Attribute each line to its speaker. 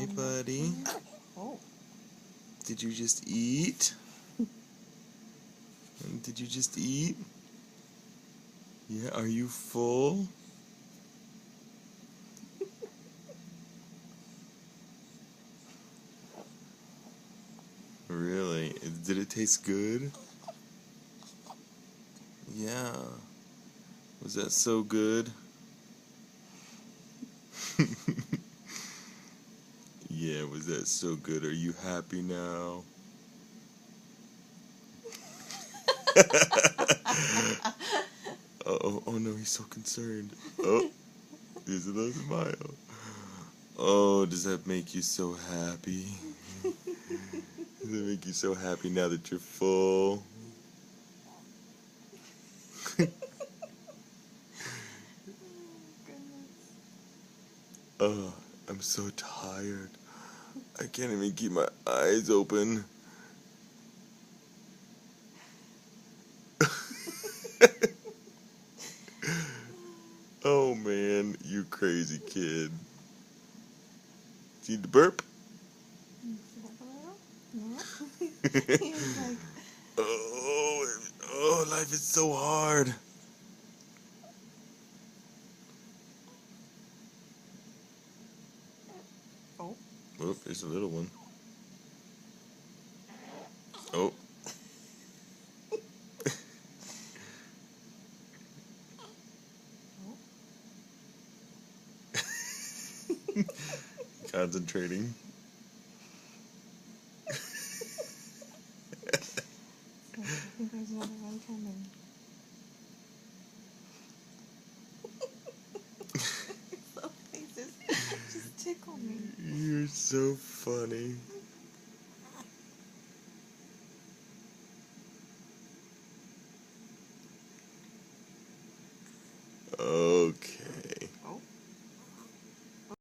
Speaker 1: Hey, buddy.
Speaker 2: Oh.
Speaker 1: Did you just eat? Did you just eat? Yeah, are you full? Really? Did it taste good? Yeah. Was that so good? Yeah, was that so good? Are you happy now? Oh no, he's so concerned. Oh, there's a little smile. Oh, does that make you so happy? Does it make you so happy now that you're full? Oh, I'm so tired. I can't even keep my eyes open. Oh man, you crazy kid. Need to burp?
Speaker 2: He's like,
Speaker 1: Oh, life is so hard.
Speaker 2: oh.
Speaker 1: Oh, there's a little one. Oh. Concentrating.
Speaker 2: I think there's another one coming. Little faces just tickle me.
Speaker 1: You're so funny. Okay.